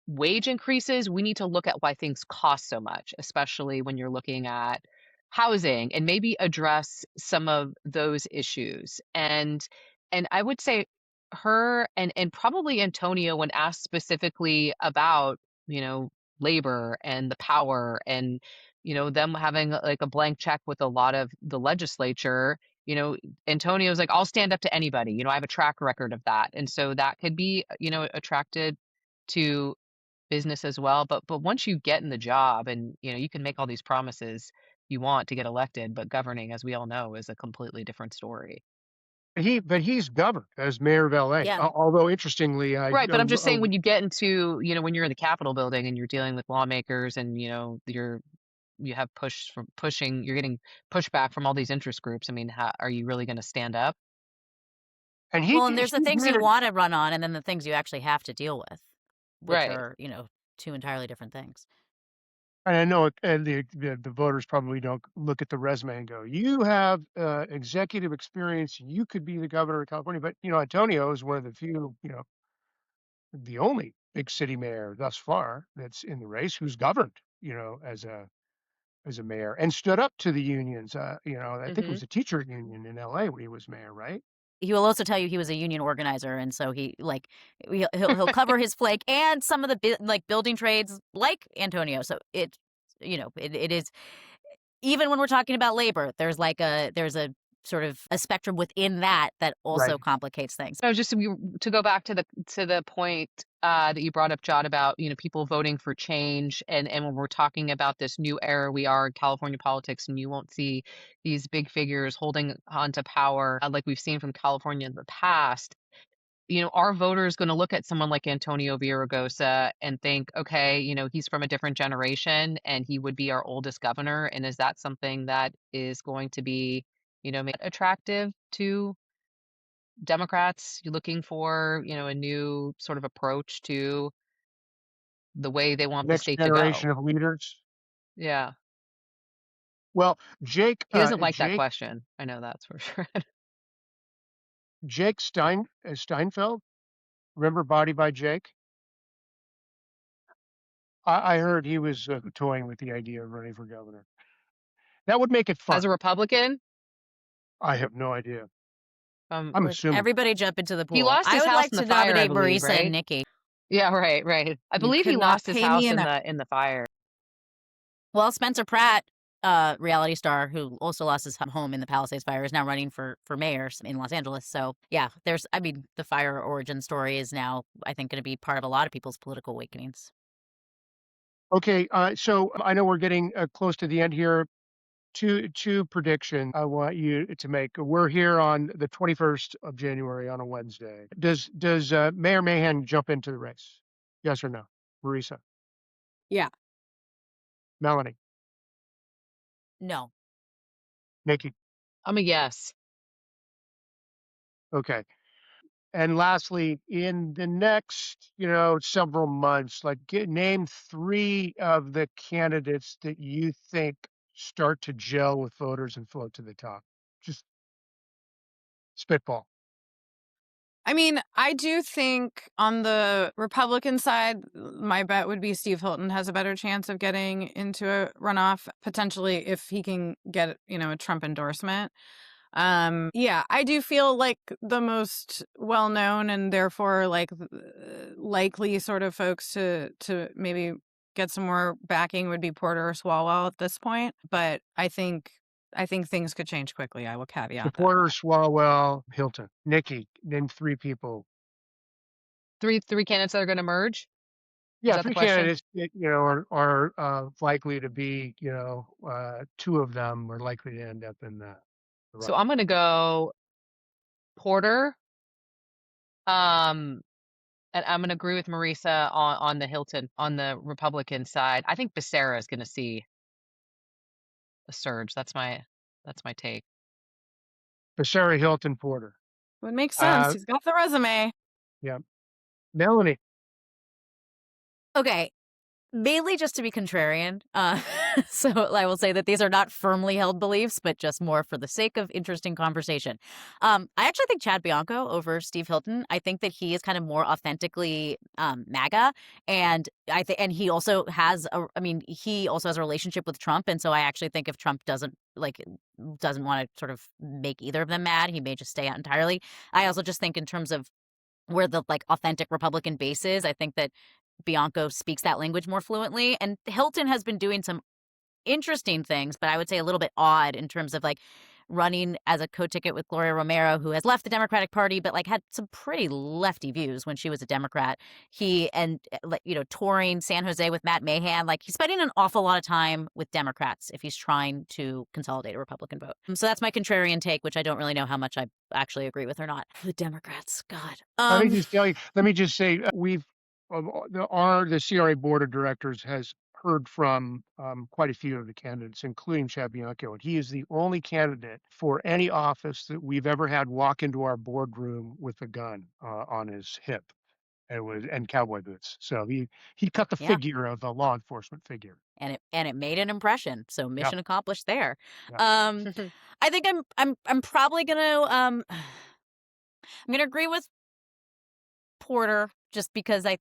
wage increases. We need to look at why things cost so much, especially when you're looking at housing, and maybe address some of those issues. And I would say her and probably Antonio, when asked specifically about, you know, labor and the power and, them having like a blank check with a lot of the legislature, Antonio's like, I'll stand up to anybody. I have a track record of that. And so that could be, attracted to business as well. But once you get in the job and you can make all these promises you want to get elected, but governing, as we all know, is a completely different story. But he's governed as mayor of LA. Yeah. Although interestingly, Right, but I'm just saying when you get into, when you're in the Capitol building and you're dealing with lawmakers and you have you're getting pushback from all these interest groups. I mean, how are you really going to stand up? and Well, and there's the things you mayor- want to run on, and then the things you actually have to deal with, which Right. are, two entirely different things. And I know the voters probably don't look at the resume and go, "You have executive experience. You could be the governor of California." But Antonio is one of the few, the only big city mayor thus far that's in the race who's governed, as a mayor and stood up to the unions. I think it was a teacher union in LA when he was mayor, right? He will also tell you he was a union organizer, and so he'll cover his flake and some of the building trades like Antonio. So it is, even when we're talking about labor, there's a sort of a spectrum within that also Right. complicates things. No, just to go back to the point that you brought up, Jot, about people voting for change, and when we're talking about this new era we are in California politics, and you won't see these big figures holding on to power like we've seen from California in the past. Our voters going to look at someone like Antonio Villaraigosa and think, okay, he's from a different generation and he would be our oldest governor, and is that something that is going to be attractive to Democrats? You're looking for, a new sort of approach to the way they want the Next state to generation go. of leaders. Yeah. Well, Jake, He doesn't like that Jake, question. I know that's for sure. Jake Steinfeld. Remember Body by Jake? I heard he was toying with the idea of running for governor. That would make it As fun. a Republican, I have no idea. I'm Look, assuming. everybody jump into the pool. he lost I his would house like in the to fire, I nominate believe, Marisa and right? Nikki. Yeah, right, right. I You believe could he not lost his pay house me in enough. the fire. Well, Spencer Pratt, reality star who also lost his home in the Palisades fire, is now running for mayor in Los Angeles. So yeah, the fire origin story is now, I think, going to be part of a lot of people's political awakenings. Okay, so I know we're getting close to the end here. Two prediction I want you to make. We're here on the 21st of January on a Wednesday. Does Mayor Mahan jump into the race? Yes or no? Marisa, Yeah. Melanie, No. Nikki. I'm a yes. Okay. And lastly, in the next, several months, name 3 of the candidates that you think start to gel with voters and float to the top. Just spitball. I mean, I do think on the Republican side, my bet would be Steve Hilton has a better chance of getting into a runoff, potentially if he can get, a Trump endorsement. Yeah, I do feel like the most well-known and therefore likely sort of folks to maybe get some more backing would be Porter or Swalwell at this point. But I think things could change quickly. I will caveat that. Porter, Swalwell, Hilton. Nikki, name 3 people. Three candidates that are going to merge. Yeah, that the 3 question? candidates that, are likely to be, 2 of them are likely to end up in the So I'm going to go Porter. And I'm going to agree with Marisa on the Hilton, on the Republican side. I think Becerra is going to see a surge. That's my take. Becerra, Hilton, Porter. Would make sense. He's got the resume. Yeah. Melanie. Okay. Mainly just to be contrarian. So I will say that these are not firmly held beliefs, but just more for the sake of interesting conversation. I actually think Chad Bianco over Steve Hilton. I think that he is kind of more authentically MAGA, and and he also has he also has a relationship with Trump, and so I actually think if Trump doesn't want to sort of make either of them mad, he may just stay out entirely. I also just think in terms of where the authentic Republican base is, I think that Bianco speaks that language more fluently. And Hilton has been doing some interesting things, but I would say a little bit odd in terms of running as a co-ticket with Gloria Romero, who has left the Democratic Party, but had some pretty lefty views when she was a Democrat. He and touring San Jose with Matt Mahan, he's spending an awful lot of time with Democrats if he's trying to consolidate a Republican vote. So that's my contrarian take, which I don't really know how much I actually agree with or not. The Democrats, God. Let me just tell you. Let me just say the CRA board of directors has heard from quite a few of the candidates, including Chad Bianco, and he is the only candidate for any office that we've ever had walk into our boardroom with a gun on his hip and cowboy boots. So he cut the figure of a law enforcement figure, and it made an impression. So mission accomplished there. Yeah. I think I'm probably gonna I'm gonna agree with Porter just because I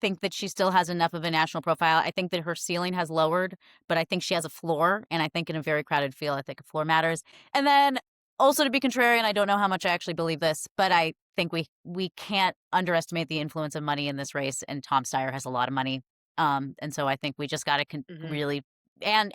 think that she still has enough of a national profile. I think that her ceiling has lowered, but I think she has a floor. And I think in a very crowded field, I think a floor matters. And then also to be contrarian, I don't know how much I actually believe this, but I think we can't underestimate the influence of money in this race. And Tom Steyer has a lot of money. And so I think we just got to really, and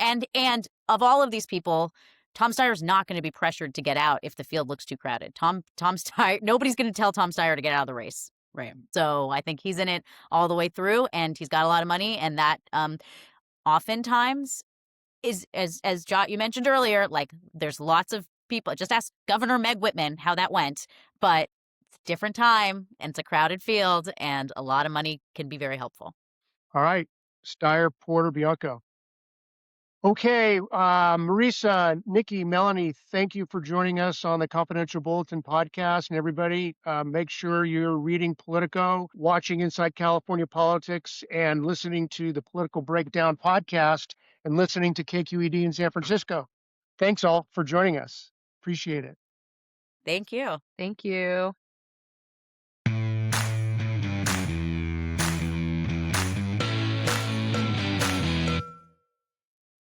of all of these people, Tom Steyer is not going to be pressured to get out if the field looks too crowded. Tom Steyer, nobody's going to tell Tom Steyer to get out of the race. Right. So I think he's in it all the way through, and he's got a lot of money, and that oftentimes is, as Jot, you mentioned earlier, there's lots of people. Just ask Governor Meg Whitman how that went, but it's a different time, and it's a crowded field, and a lot of money can be very helpful. All right, Steyer, Porter, Bianco. Okay, Marisa, Nikki, Melanie, thank you for joining us on the Confidential Bulletin podcast. And everybody, make sure you're reading Politico, watching Inside California Politics, and listening to the Political Breakdown podcast, and listening to KQED in San Francisco. Thanks all for joining us. Appreciate it. Thank you. Thank you.